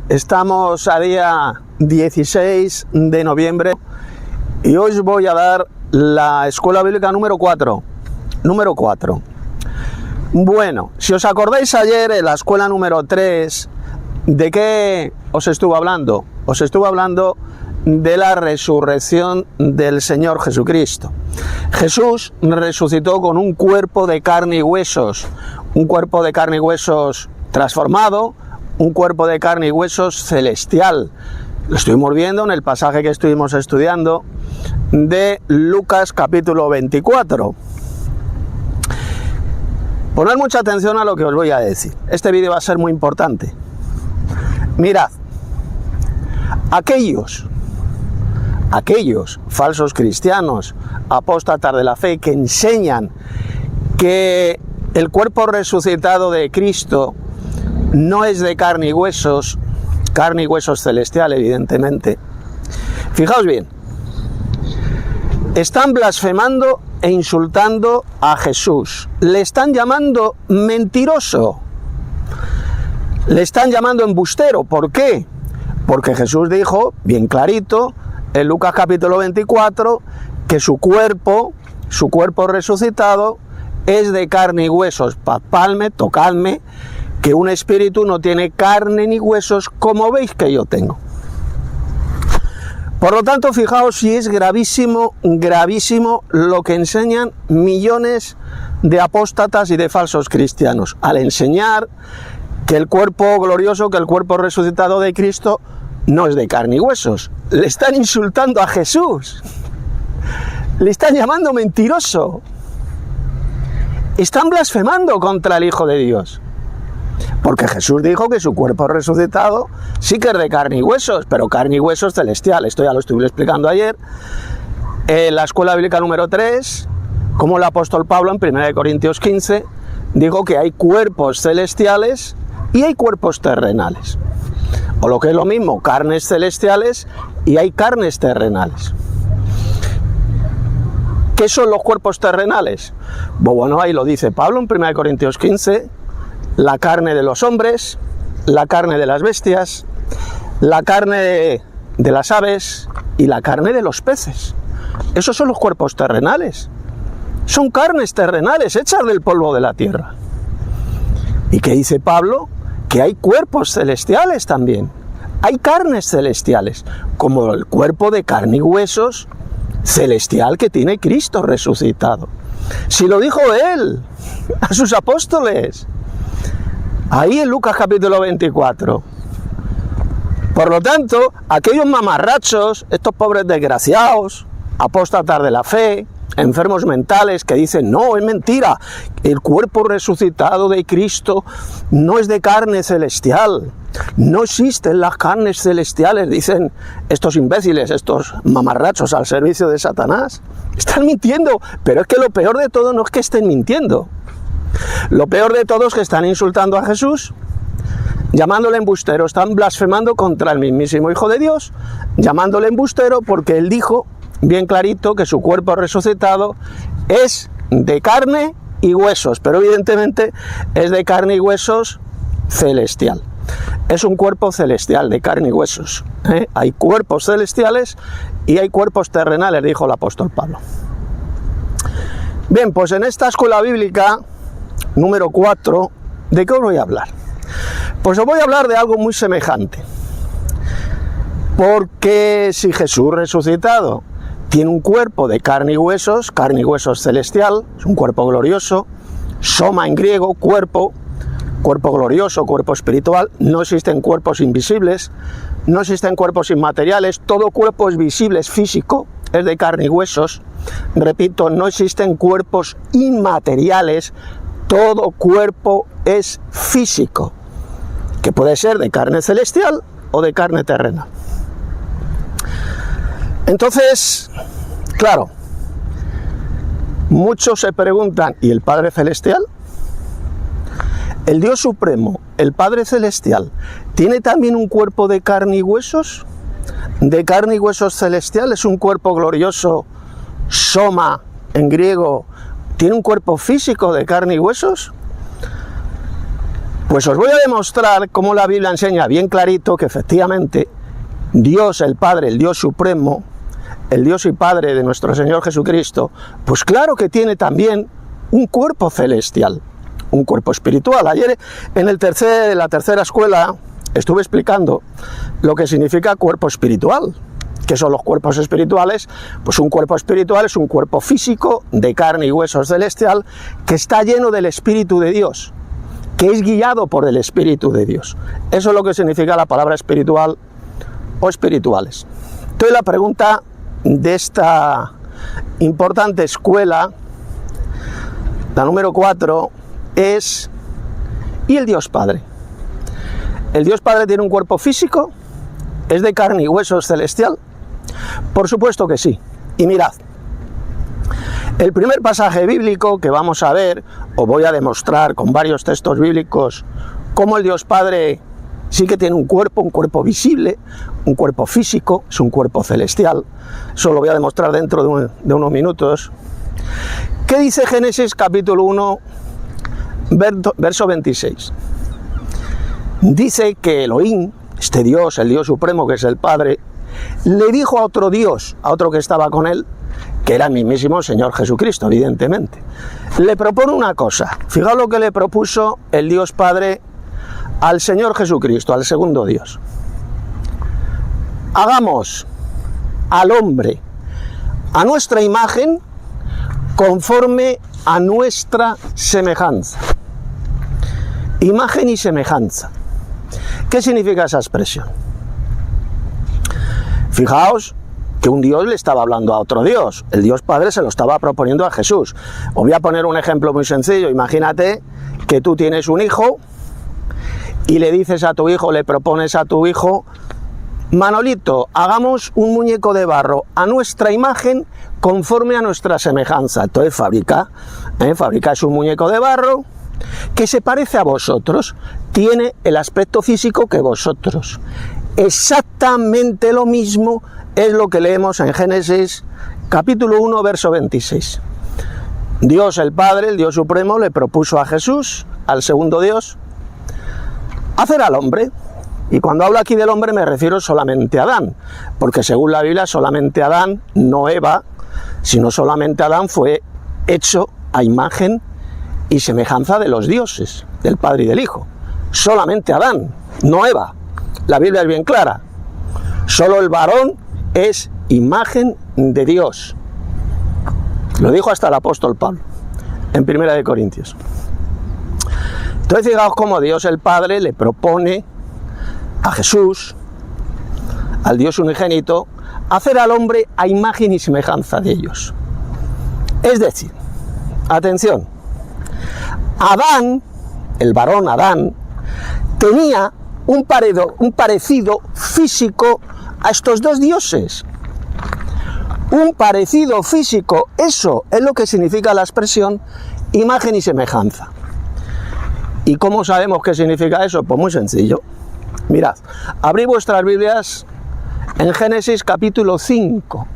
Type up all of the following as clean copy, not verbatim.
Estamos a día 16 de noviembre y hoy os voy a dar la escuela bíblica número 4. Bueno, si os acordáis ayer en la escuela número 3, ¿de qué os estuve hablando? Os estuve hablando de la resurrección del Señor Jesucristo. Jesús resucitó con un cuerpo de carne y huesos, un cuerpo de carne y huesos transformado, un cuerpo de carne y huesos celestial. Lo estuvimos viendo en el pasaje que estuvimos estudiando de Lucas capítulo 24. Poned mucha atención a lo que os voy a decir. Este vídeo va a ser muy importante. Mirad, aquellos falsos cristianos, apóstatas de la fe, que enseñan que el cuerpo resucitado de Cristo no es de carne y huesos celestial, evidentemente. Fijaos bien, están blasfemando e insultando a Jesús. Le están llamando mentiroso. Le están llamando embustero. ¿Por qué? Porque Jesús dijo, bien clarito, en Lucas capítulo 24, que su cuerpo resucitado es de carne y huesos. Palpadme, tocadme, que un espíritu no tiene carne ni huesos, como veis que yo tengo. Por lo tanto, fijaos si es gravísimo lo que enseñan millones de apóstatas y de falsos cristianos, al enseñar que el cuerpo glorioso, que el cuerpo resucitado de Cristo no es de carne y huesos. Le están insultando a Jesús, le están llamando mentiroso, están blasfemando contra el Hijo de Dios. Porque Jesús dijo que su cuerpo resucitado sí que es de carne y huesos, pero carne y huesos celestial. Esto ya lo estuve explicando ayer en la escuela bíblica número 3, como el apóstol Pablo en 1 Corintios 15 dijo que hay cuerpos celestiales y hay cuerpos terrenales. O lo que es lo mismo, carnes celestiales y hay carnes terrenales. ¿Qué son los cuerpos terrenales? Bueno, ahí lo dice Pablo en 1 Corintios 15, la carne de los hombres, la carne de las bestias, la carne de las aves y la carne de los peces. Esos son los cuerpos terrenales. Son carnes terrenales hechas del polvo de la tierra. ¿Y qué dice Pablo? Que hay cuerpos celestiales también. Hay carnes celestiales, como el cuerpo de carne y huesos celestial que tiene Cristo resucitado. Si lo dijo él a sus apóstoles, ahí en Lucas capítulo 24. Por lo tanto, aquellos mamarrachos, estos pobres desgraciados, apóstatas de la fe, enfermos mentales que dicen, no, es mentira, el cuerpo resucitado de Cristo no es de carne celestial, no existen las carnes celestiales, dicen estos imbéciles, estos mamarrachos al servicio de Satanás. Están mintiendo, pero es que lo peor de todo no es que estén mintiendo. Lo peor de todo es que están insultando a Jesús, llamándole embustero, están blasfemando contra el mismísimo Hijo de Dios, llamándole embustero porque él dijo bien clarito que su cuerpo resucitado es de carne y huesos, pero evidentemente es de carne y huesos celestial. Es un cuerpo celestial de carne y huesos. Hay cuerpos celestiales y hay cuerpos terrenales, dijo el apóstol Pablo. Bien, pues en esta escuela bíblica número 4, ¿de qué os voy a hablar? Pues os voy a hablar de algo muy semejante. Porque si Jesús resucitado tiene un cuerpo de carne y huesos celestial, es un cuerpo glorioso, soma en griego, cuerpo glorioso, cuerpo espiritual, no existen cuerpos invisibles, no existen cuerpos inmateriales, todo cuerpo es visible, es físico, es de carne y huesos. Repito, no existen cuerpos inmateriales, todo cuerpo es físico, que puede ser de carne celestial o de carne terrenal. Entonces, claro, muchos se preguntan, ¿y el Padre Celestial? ¿El Dios Supremo, el Padre Celestial, tiene también un cuerpo de carne y huesos? ¿De carne y huesos celestial? ¿Es un cuerpo glorioso, soma en griego? ¿Tiene un cuerpo físico de carne y huesos? Pues os voy a demostrar cómo la Biblia enseña bien clarito que efectivamente Dios el Padre, el Dios Supremo, el Dios y Padre de nuestro Señor Jesucristo, pues claro que tiene también un cuerpo celestial, un cuerpo espiritual. Ayer en la tercera escuela estuve explicando lo que significa cuerpo espiritual. ¿Qué son los cuerpos espirituales? Pues un cuerpo espiritual es un cuerpo físico de carne y huesos celestial que está lleno del Espíritu de Dios, que es guiado por el Espíritu de Dios. Eso es lo que significa la palabra espiritual o espirituales. Entonces la pregunta de esta importante escuela, la número 4, es: ¿y el Dios Padre? ¿El Dios Padre tiene un cuerpo físico? ¿Es de carne y huesos celestial? Por supuesto que sí. Y mirad, el primer pasaje bíblico que vamos a ver, os voy a demostrar con varios textos bíblicos cómo el Dios Padre sí que tiene un cuerpo visible, un cuerpo físico, es un cuerpo celestial. Eso lo voy a demostrar dentro de unos minutos. ¿Qué dice Génesis capítulo 1, verso 26? Dice que Elohim, este Dios, el Dios Supremo que es el Padre, le dijo a otro Dios, a otro que estaba con él, que era el mismísimo Señor Jesucristo, evidentemente. Le propone una cosa. Fijaos lo que le propuso el Dios Padre al Señor Jesucristo, al segundo Dios. Hagamos al hombre a nuestra imagen conforme a nuestra semejanza. Imagen y semejanza. ¿Qué significa esa expresión? Fijaos que un Dios le estaba hablando a otro Dios. El Dios Padre se lo estaba proponiendo a Jesús. Os voy a poner un ejemplo muy sencillo. Imagínate que tú tienes un hijo y le dices a tu hijo, le propones a tu hijo: Manolito, hagamos un muñeco de barro a nuestra imagen conforme a nuestra semejanza. Entonces fabricas un muñeco de barro que se parece a vosotros, tiene el aspecto físico que vosotros. Exactamente lo mismo es lo que leemos en Génesis capítulo 1, verso 26. Dios el Padre, el Dios Supremo, le propuso a Jesús, al segundo Dios, hacer al hombre. Y cuando hablo aquí del hombre me refiero solamente a Adán, porque según la Biblia solamente Adán, no Eva, sino solamente Adán fue hecho a imagen y semejanza de los dioses, del Padre y del Hijo. Solamente Adán, no Eva. La Biblia es bien clara. Solo el varón es imagen de Dios. Lo dijo hasta el apóstol Pablo en 1 Corintios. Entonces fijaos cómo Dios el Padre le propone a Jesús, al Dios unigénito, hacer al hombre a imagen y semejanza de ellos. Es decir, atención, Adán, el varón Adán, tenía un parecido físico a estos dos dioses. Un parecido físico, eso es lo que significa la expresión imagen y semejanza. ¿Y cómo sabemos qué significa eso? Pues muy sencillo. Mirad, abrid vuestras Biblias en Génesis capítulo 5.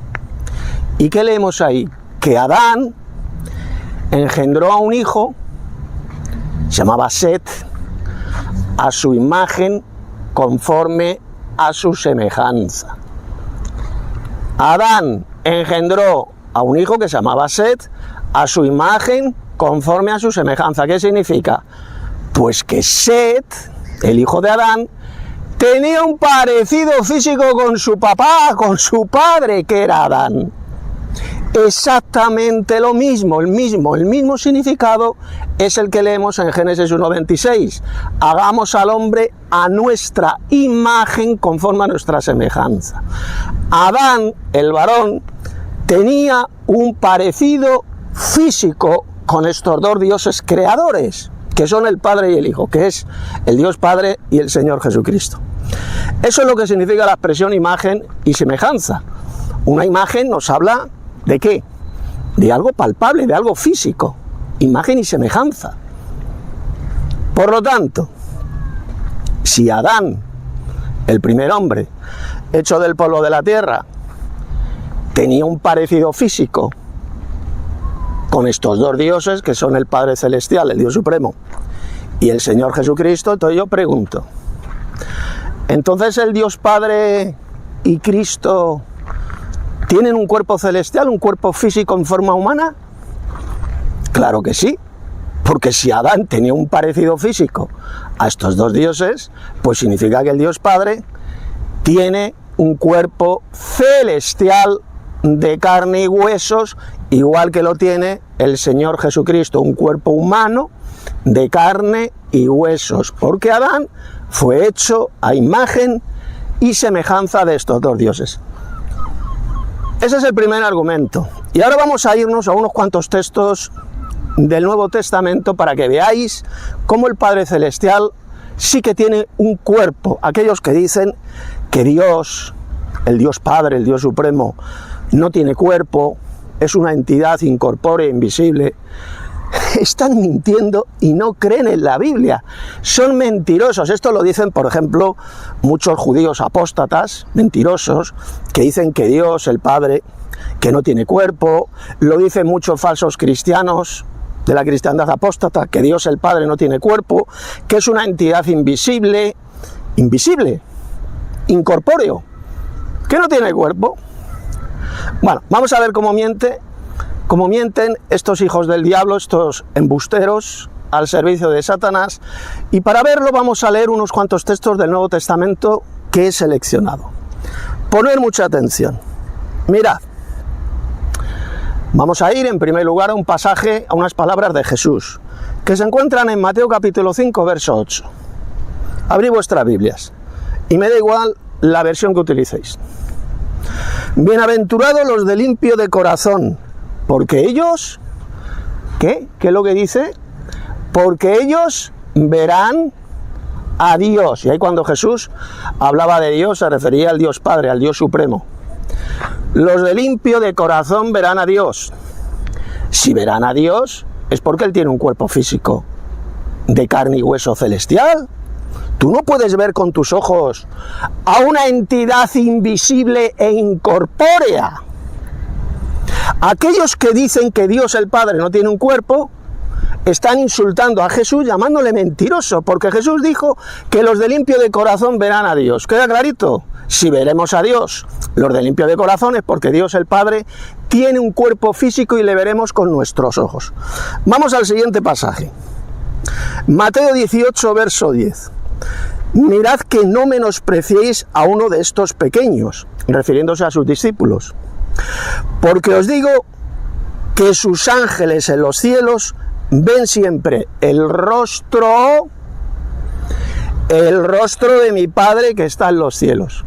¿Y qué leemos ahí? Que Adán engendró a un hijo, se llamaba Set, a su imagen conforme a su semejanza. Adán engendró a un hijo que se llamaba Set, a su imagen conforme a su semejanza. ¿Qué significa? Pues que Set, el hijo de Adán, tenía un parecido físico con su papá, con su padre, que era Adán. Exactamente lo mismo, el mismo significado es el que leemos en Génesis 1:26. Hagamos al hombre a nuestra imagen conforme a nuestra semejanza. Adán, el varón, tenía un parecido físico con estos dos dioses creadores, que son el Padre y el Hijo, que es el Dios Padre y el Señor Jesucristo. Eso es lo que significa la expresión imagen y semejanza. Una imagen nos habla ¿de qué? De algo palpable, de algo físico. Imagen y semejanza. Por lo tanto, si Adán, el primer hombre, hecho del polvo de la tierra, tenía un parecido físico con estos dos dioses, que son el Padre Celestial, el Dios Supremo, y el Señor Jesucristo. Entonces yo pregunto, ¿entonces el Dios Padre y Cristo tienen un cuerpo celestial, un cuerpo físico en forma humana? Claro que sí, porque si Adán tenía un parecido físico a estos dos dioses, pues significa que el Dios Padre tiene un cuerpo celestial de carne y huesos, igual que lo tiene el Señor Jesucristo, un cuerpo humano de carne y huesos, porque Adán fue hecho a imagen y semejanza de estos dos dioses. Ese es el primer argumento. Y ahora vamos a irnos a unos cuantos textos del Nuevo Testamento para que veáis cómo el Padre Celestial sí que tiene un cuerpo. Aquellos que dicen que Dios, el Dios Padre, el Dios Supremo, no tiene cuerpo, es una entidad incorpórea, invisible, están mintiendo y no creen en la Biblia. Son mentirosos. Esto lo dicen, por ejemplo, muchos judíos apóstatas, mentirosos, que dicen que Dios, el Padre, que no tiene cuerpo. Lo dicen muchos falsos cristianos de la cristiandad apóstata, que Dios, el Padre, no tiene cuerpo, que es una entidad invisible, incorpóreo, que no tiene cuerpo. Bueno, vamos a ver cómo mienten estos hijos del diablo, estos embusteros al servicio de Satanás, y para verlo vamos a leer unos cuantos textos del Nuevo Testamento que he seleccionado. Poner mucha atención. Mirad, vamos a ir en primer lugar a un pasaje, a unas palabras de Jesús, que se encuentran en Mateo capítulo 5, verso 8. Abrid vuestras Biblias, y me da igual la versión que utilicéis. Bienaventurados los de limpio de corazón, porque ellos, ¿qué es lo que dice? Porque ellos verán a Dios. Y ahí cuando Jesús hablaba de Dios se refería al Dios Padre, al Dios Supremo. Los de limpio de corazón verán a Dios. Si verán a Dios es porque Él tiene un cuerpo físico de carne y hueso celestial. Tú no puedes ver con tus ojos a una entidad invisible e incorpórea. Aquellos que dicen que Dios el Padre no tiene un cuerpo están insultando a Jesús llamándole mentiroso, porque Jesús dijo que los de limpio de corazón verán a Dios. ¿Queda clarito? Si veremos a Dios, los de limpio de corazón, es porque Dios el Padre tiene un cuerpo físico y le veremos con nuestros ojos. Vamos al siguiente pasaje. Mateo 18, verso 10. Mirad que no menospreciéis a uno de estos pequeños, refiriéndose a sus discípulos. Porque os digo que sus ángeles en los cielos ven siempre el rostro de mi Padre que está en los cielos.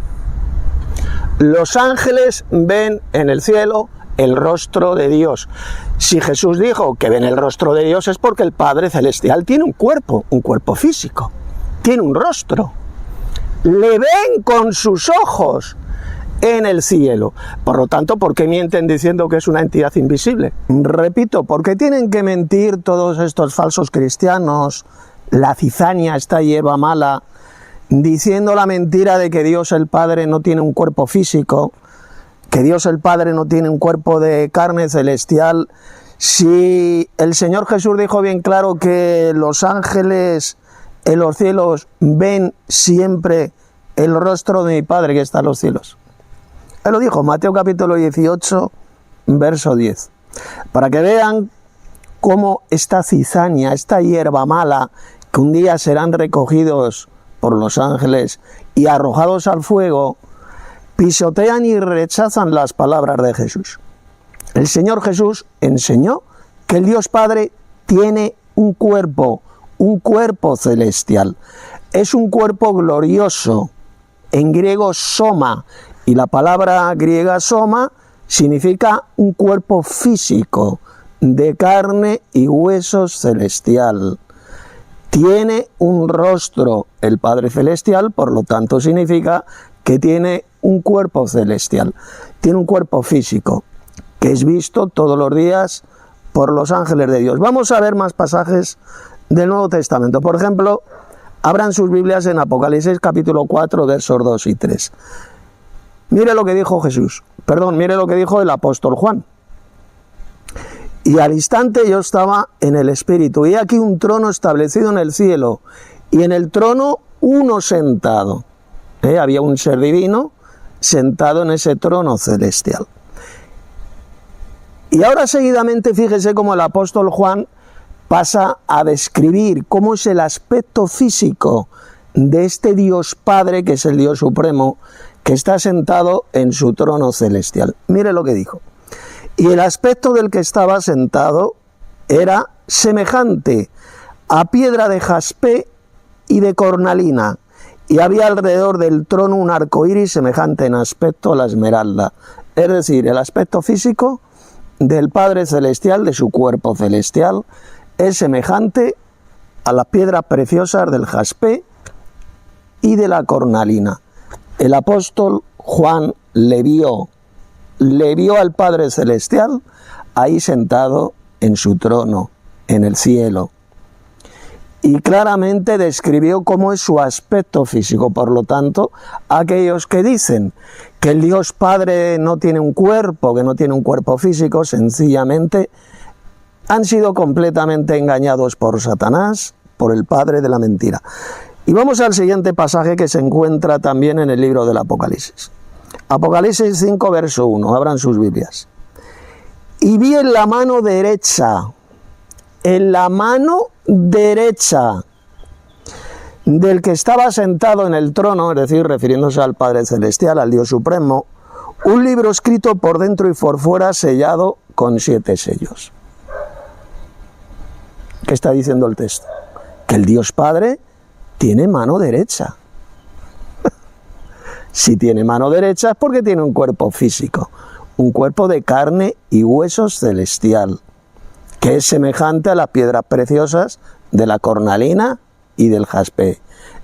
Los ángeles ven en el cielo el rostro de Dios. Si Jesús dijo que ven el rostro de Dios es porque el Padre Celestial tiene un cuerpo físico, tiene un rostro. Le ven con sus ojos en el cielo. Por lo tanto, ¿por qué mienten diciendo que es una entidad invisible? Repito, porque tienen que mentir todos estos falsos cristianos, la cizaña, esta hierba mala, diciendo la mentira de que Dios el Padre no tiene un cuerpo físico, que Dios el Padre no tiene un cuerpo de carne celestial. Si el Señor Jesús dijo bien claro que los ángeles en los cielos ven siempre el rostro de mi Padre que está en los cielos. Él lo dijo, Mateo capítulo 18, verso 10. Para que vean cómo esta cizaña, esta hierba mala, que un día serán recogidos por los ángeles y arrojados al fuego, pisotean y rechazan las palabras de Jesús. El Señor Jesús enseñó que el Dios Padre tiene un cuerpo celestial. Es un cuerpo glorioso, en griego soma, y la palabra griega soma significa un cuerpo físico, de carne y huesos celestial. Tiene un rostro el Padre Celestial, por lo tanto significa que tiene un cuerpo celestial. Tiene un cuerpo físico, que es visto todos los días por los ángeles de Dios. Vamos a ver más pasajes del Nuevo Testamento. Por ejemplo, abran sus Biblias en Apocalipsis capítulo 4, versos 2 y 3. Mire lo que dijo mire lo que dijo el apóstol Juan. Y al instante yo estaba en el Espíritu, y aquí un trono establecido en el cielo, y en el trono uno sentado. Había un ser divino sentado en ese trono celestial. Y ahora seguidamente fíjese cómo el apóstol Juan pasa a describir cómo es el aspecto físico de este Dios Padre, que es el Dios Supremo, que está sentado en su trono celestial. Mire lo que dijo. Y el aspecto del que estaba sentado era semejante a piedra de jaspe y de cornalina, y había alrededor del trono un arco iris semejante en aspecto a la esmeralda. Es decir, el aspecto físico del Padre Celestial, de su cuerpo celestial, es semejante a las piedras preciosas del jaspe y de la cornalina. El apóstol Juan le vio al Padre Celestial ahí sentado en su trono, en el cielo. Y claramente describió cómo es su aspecto físico. Por lo tanto, aquellos que dicen que el Dios Padre no tiene un cuerpo, que no tiene un cuerpo físico, sencillamente han sido completamente engañados por Satanás, por el padre de la mentira. Y vamos al siguiente pasaje que se encuentra también en el libro del Apocalipsis. Apocalipsis 5, verso 1, abran sus Biblias. Y vi en la mano derecha del que estaba sentado en el trono, es decir, refiriéndose al Padre Celestial, al Dios Supremo, un libro escrito por dentro y por fuera, sellado con 7 sellos. ¿Qué está diciendo el texto? Que el Dios Padre tiene mano derecha. Si tiene mano derecha es porque tiene un cuerpo físico, un cuerpo de carne y huesos celestial, que es semejante a las piedras preciosas de la cornalina y del jaspe.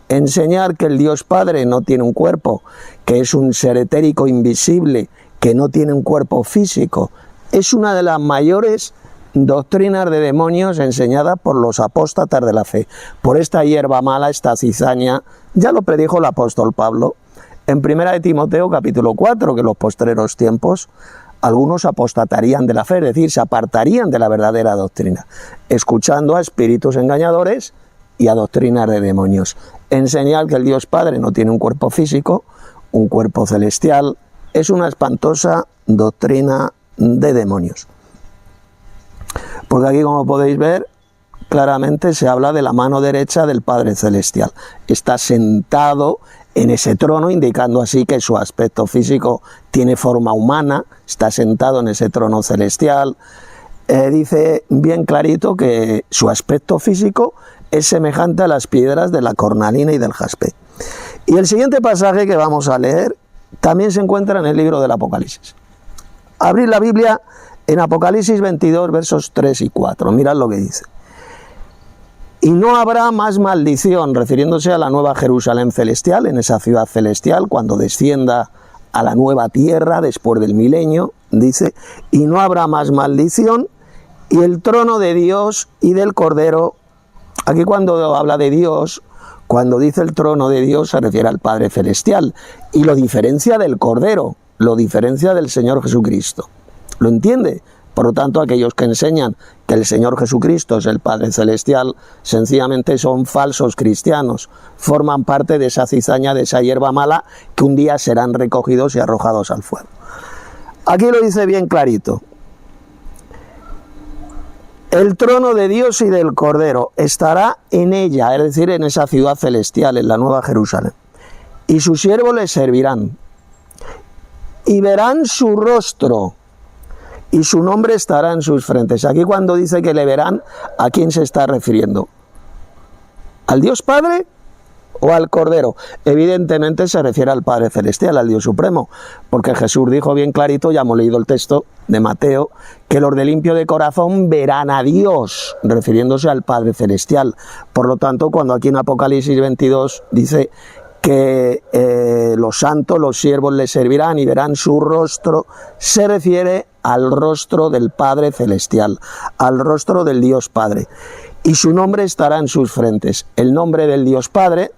Enseñar que el Dios Padre no tiene un cuerpo, que es un ser etérico invisible, que no tiene un cuerpo físico, es una de las mayores doctrinas de demonios enseñadas por los apóstatas de la fe, por esta hierba mala, esta cizaña. Ya lo predijo el apóstol Pablo en 1 de Timoteo capítulo 4, que en los postreros tiempos algunos apostatarían de la fe, es decir, se apartarían de la verdadera doctrina, escuchando a espíritus engañadores y a doctrinas de demonios. Enseñar que el Dios Padre no tiene un cuerpo físico, un cuerpo celestial, es una espantosa doctrina de demonios. Porque aquí, como podéis ver, claramente se habla de la mano derecha del Padre Celestial. Está sentado en ese trono, indicando así que su aspecto físico tiene forma humana, está sentado en ese trono celestial. Dice bien clarito que su aspecto físico es semejante a las piedras de la cornalina y del jaspe. Y el siguiente pasaje que vamos a leer también se encuentra en el libro del Apocalipsis. Abrid la Biblia en Apocalipsis 22, versos 3 y 4. Mirad lo que dice. Y no habrá más maldición, refiriéndose a la nueva Jerusalén celestial, en esa ciudad celestial, cuando descienda a la nueva tierra después del milenio, dice, y no habrá más maldición, y el trono de Dios y del Cordero. Aquí cuando habla de Dios, cuando dice el trono de Dios, se refiere al Padre Celestial, y lo diferencia del Cordero, lo diferencia del Señor Jesucristo. ¿Lo entiende? Por lo tanto, aquellos que enseñan que el Señor Jesucristo es el Padre Celestial, sencillamente son falsos cristianos, forman parte de esa cizaña, de esa hierba mala, que un día serán recogidos y arrojados al fuego. Aquí lo dice bien clarito. El trono de Dios y del Cordero estará en ella, es decir, en esa ciudad celestial, en la nueva Jerusalén. Y sus siervos les servirán. Y verán su rostro. Y su nombre estará en sus frentes. Aquí cuando dice que le verán, ¿a quién se está refiriendo? ¿Al Dios Padre o al Cordero? Evidentemente se refiere al Padre Celestial, al Dios Supremo, porque Jesús dijo bien clarito, ya hemos leído el texto de Mateo, que los de limpio de corazón verán a Dios, refiriéndose al Padre Celestial. Por lo tanto, cuando aquí en Apocalipsis 22 dice que los santos, los siervos le servirán y verán su rostro, se refiere al rostro del Padre Celestial, al rostro del Dios Padre. Y su nombre estará en sus frentes. El nombre del Dios Padre,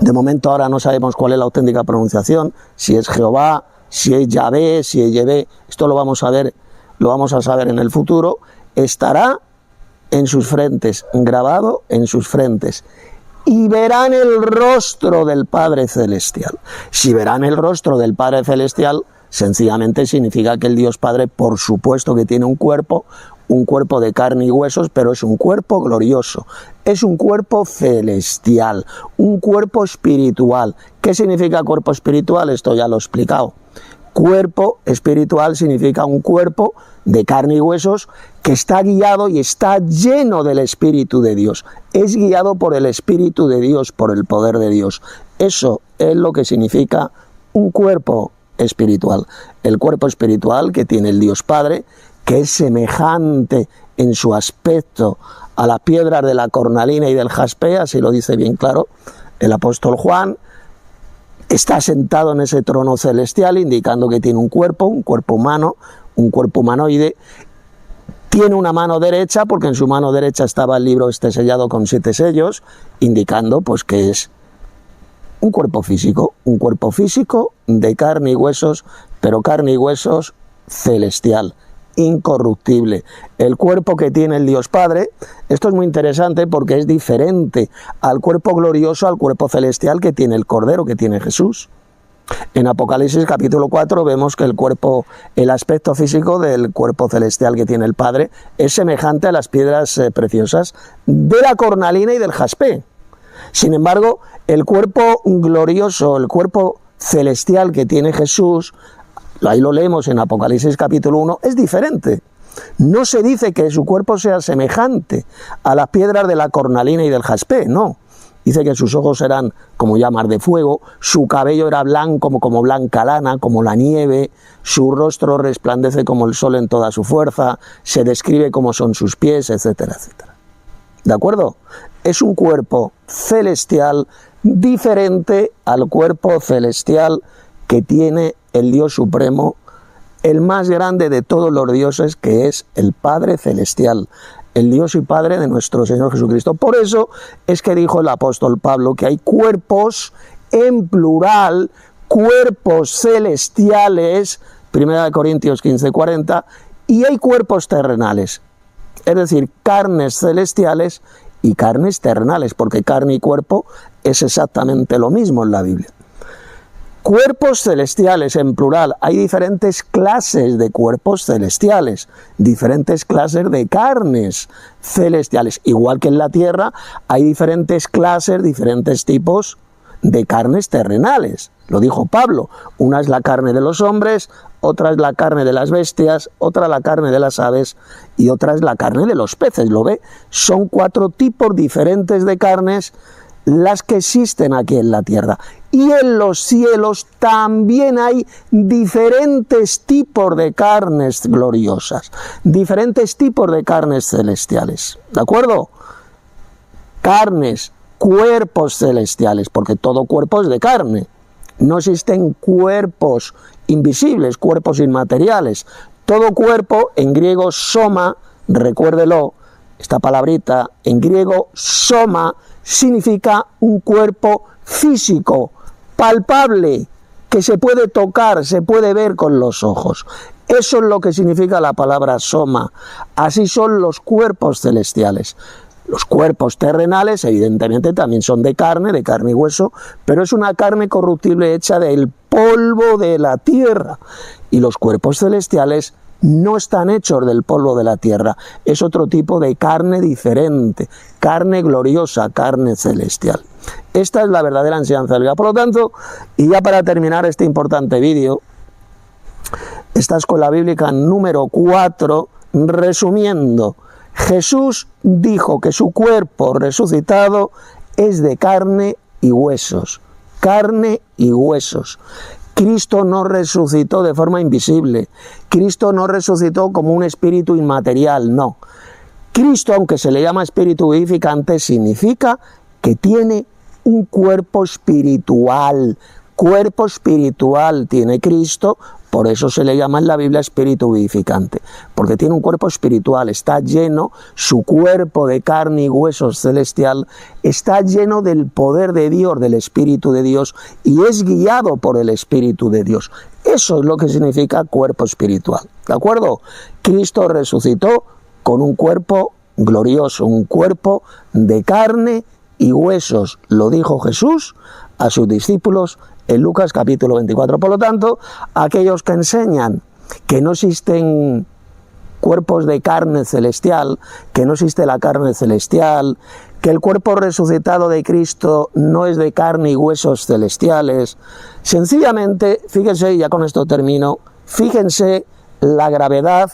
de momento ahora no sabemos cuál es la auténtica pronunciación, si es Jehová, si es Yahvé, si es Yevé, esto lo vamos a ver lo vamos a saber en el futuro, estará en sus frentes, grabado en sus frentes. Y verán el rostro del Padre Celestial. Si verán el rostro del Padre Celestial, sencillamente significa que el Dios Padre, por supuesto que tiene un cuerpo de carne y huesos, pero es un cuerpo glorioso, es un cuerpo celestial, un cuerpo espiritual. ¿Qué significa cuerpo espiritual? Esto ya lo he explicado. Cuerpo espiritual significa un cuerpo de carne y huesos que está guiado y está lleno del Espíritu de Dios. Es guiado por el Espíritu de Dios, por el poder de Dios. Eso es lo que significa un cuerpo espiritual. El cuerpo espiritual que tiene el Dios Padre, que es semejante en su aspecto a las piedras de la cornalina y del jaspe, así lo dice bien claro el apóstol Juan. Está sentado en ese trono celestial, indicando que tiene un cuerpo humano, un cuerpo humanoide. Tiene una mano derecha, porque en su mano derecha estaba el libro sellado con 7 sellos, indicando pues que es un cuerpo físico de carne y huesos, pero carne y huesos celestial, incorruptible. El cuerpo que tiene el Dios Padre, esto es muy interesante porque es diferente al cuerpo glorioso, al cuerpo celestial que tiene el Cordero, que tiene Jesús. En Apocalipsis capítulo 4 vemos que el aspecto físico del cuerpo celestial que tiene el Padre es semejante a las piedras preciosas de la cornalina y del jaspe. Sin embargo, el cuerpo glorioso, el cuerpo celestial que tiene Jesús, ahí lo leemos en Apocalipsis capítulo 1, es diferente. No se dice que su cuerpo sea semejante a las piedras de la cornalina y del jaspe, no. Dice que sus ojos eran como llamas de fuego, su cabello era blanco como blanca lana, como la nieve, su rostro resplandece como el sol en toda su fuerza, se describe como son sus pies, etcétera, etcétera. ¿De acuerdo? Es un cuerpo celestial diferente al cuerpo celestial que tiene el Dios Supremo, el más grande de todos los dioses, que es el Padre Celestial, el Dios y Padre de nuestro Señor Jesucristo. Por eso es que dijo el apóstol Pablo que hay cuerpos en plural, cuerpos celestiales, 1 Corintios 15:40, y hay cuerpos terrenales, es decir, carnes celestiales y carnes terrenales, porque carne y cuerpo es exactamente lo mismo en la Biblia. Cuerpos celestiales en plural. Hay diferentes clases de cuerpos celestiales, diferentes clases de carnes celestiales. Igual que en la tierra hay diferentes clases, diferentes tipos de carnes terrenales. Lo dijo Pablo. Una es la carne de los hombres, otra es la carne de las bestias, otra la carne de las aves y otra es la carne de los peces. ¿Lo ve? Son 4 tipos diferentes de carnes las que existen aquí en la tierra. Y en los cielos también hay diferentes tipos de carnes gloriosas, diferentes tipos de carnes celestiales. ¿De acuerdo? Carnes, cuerpos celestiales, porque todo cuerpo es de carne. No existen cuerpos invisibles, cuerpos inmateriales. Todo cuerpo, en griego soma, recuérdelo, esta palabrita, en griego soma, significa un cuerpo físico, palpable, que se puede tocar, se puede ver con los ojos. Eso es lo que significa la palabra soma. Así son los cuerpos celestiales. Los cuerpos terrenales, evidentemente, también son de carne y hueso, pero es una carne corruptible hecha del polvo de la tierra. Y los cuerpos celestiales no están hechos del polvo de la tierra, es otro tipo de carne diferente, carne gloriosa, carne celestial. Esta es la verdadera enseñanza bíblica. Por lo tanto, y ya para terminar este importante vídeo, esta escuela bíblica número 4, resumiendo, Jesús dijo que su cuerpo resucitado es de carne y huesos, carne y huesos. Cristo no resucitó de forma invisible. Cristo no resucitó como un espíritu inmaterial, no. Cristo, aunque se le llama espíritu vivificante, significa que tiene un cuerpo espiritual. Cuerpo espiritual tiene Cristo, por eso se le llama en la Biblia espíritu vivificante, porque tiene un cuerpo espiritual, está lleno, su cuerpo de carne y huesos celestial está lleno del poder de Dios, del Espíritu de Dios, y es guiado por el Espíritu de Dios. Eso es lo que significa cuerpo espiritual. ¿de acuerdo? Cristo resucitó con un cuerpo glorioso, un cuerpo de carne y huesos, lo dijo Jesús a sus discípulos en Lucas capítulo 24. Por lo tanto, aquellos que enseñan que no existen cuerpos de carne celestial, que no existe la carne celestial, que el cuerpo resucitado de Cristo no es de carne y huesos celestiales, sencillamente, fíjense, y ya con esto termino, fíjense la gravedad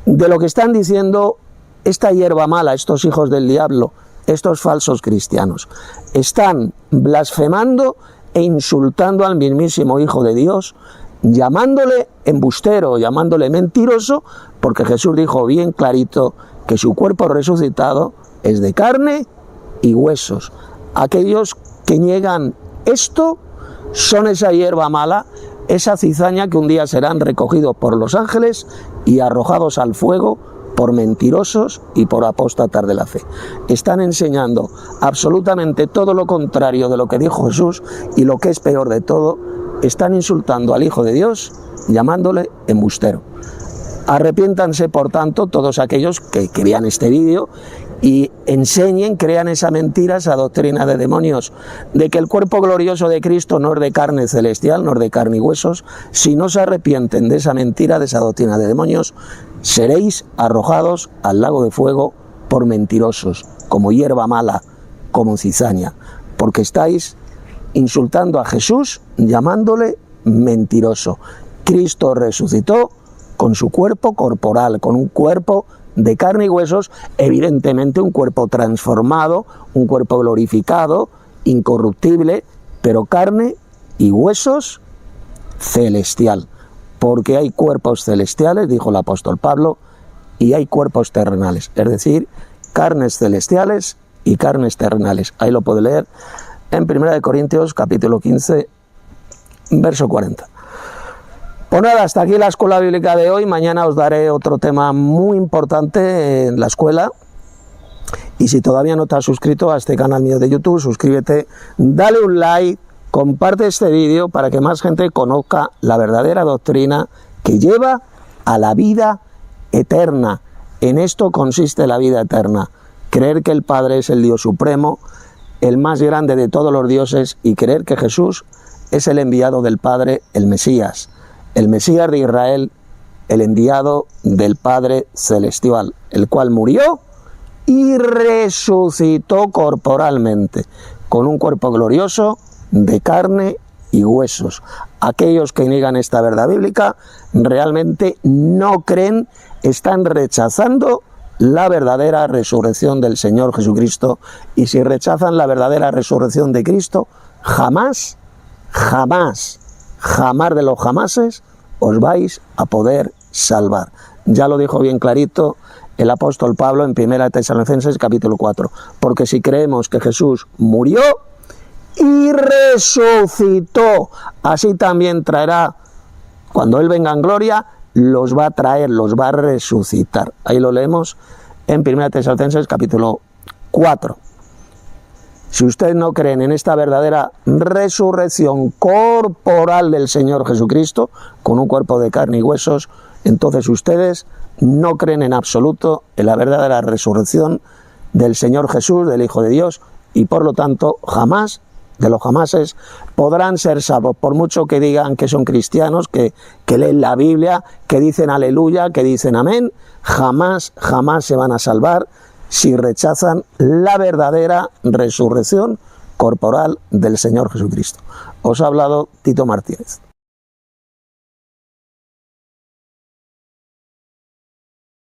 de lo que están diciendo esta hierba mala, estos hijos del diablo, estos falsos cristianos. Están blasfemando e insultando al mismísimo Hijo de Dios, llamándole embustero, llamándole mentiroso, porque Jesús dijo bien clarito que su cuerpo resucitado es de carne y huesos. Aquellos que niegan esto son esa hierba mala, esa cizaña que un día serán recogidos por los ángeles y arrojados al fuego por mentirosos y por apóstatas de la fe. Están enseñando absolutamente todo lo contrario de lo que dijo Jesús, y lo que es peor de todo, están insultando al Hijo de Dios llamándole embustero. Arrepiéntanse, por tanto, todos aquellos que vean este vídeo y enseñen, crean esa mentira, esa doctrina de demonios, de que el cuerpo glorioso de Cristo no es de carne celestial, no es de carne y huesos. Si no se arrepienten de esa mentira, de esa doctrina de demonios, seréis arrojados al lago de fuego por mentirosos, como hierba mala, como cizaña, porque estáis insultando a Jesús llamándole mentiroso. Cristo resucitó con su cuerpo corporal, con un cuerpo de carne y huesos, evidentemente un cuerpo transformado, un cuerpo glorificado, incorruptible, pero carne y huesos celestial. Porque hay cuerpos celestiales, dijo el apóstol Pablo, y hay cuerpos terrenales, es decir, carnes celestiales y carnes terrenales. Ahí lo puede leer en 1 Corintios capítulo 15, verso 40. Pues nada, hasta aquí la escuela bíblica de hoy. Mañana os daré otro tema muy importante en la escuela. Y si todavía no te has suscrito a este canal mío de YouTube, suscríbete, dale un like, comparte este vídeo para que más gente conozca la verdadera doctrina que lleva a la vida eterna. En esto consiste la vida eterna: creer que el Padre es el Dios supremo, el más grande de todos los dioses, y creer que Jesús es el enviado del Padre, el Mesías de Israel, el enviado del Padre celestial, el cual murió y resucitó corporalmente, con un cuerpo glorioso de carne y huesos. Aquellos que niegan esta verdad bíblica realmente no creen, están rechazando la verdadera resurrección del Señor Jesucristo, y si rechazan la verdadera resurrección de Cristo, jamás de los jamases os vais a poder salvar. Ya lo dijo bien clarito el apóstol Pablo en 1 Tesalonicenses capítulo 4, porque si creemos que Jesús murió y resucitó, así también traerá, cuando Él venga en gloria, los va a traer, los va a resucitar. Ahí lo leemos en 1 Tesalonicenses capítulo 4. Si ustedes no creen en esta verdadera resurrección corporal del Señor Jesucristo, con un cuerpo de carne y huesos, entonces ustedes no creen en absoluto en la verdadera resurrección del Señor Jesús, del Hijo de Dios, y por lo tanto jamás de los jamases podrán ser salvos, por mucho que digan que son cristianos, que leen la Biblia, que dicen aleluya, que dicen amén. Jamás se van a salvar si rechazan la verdadera resurrección corporal del Señor Jesucristo. Os ha hablado Tito Martínez.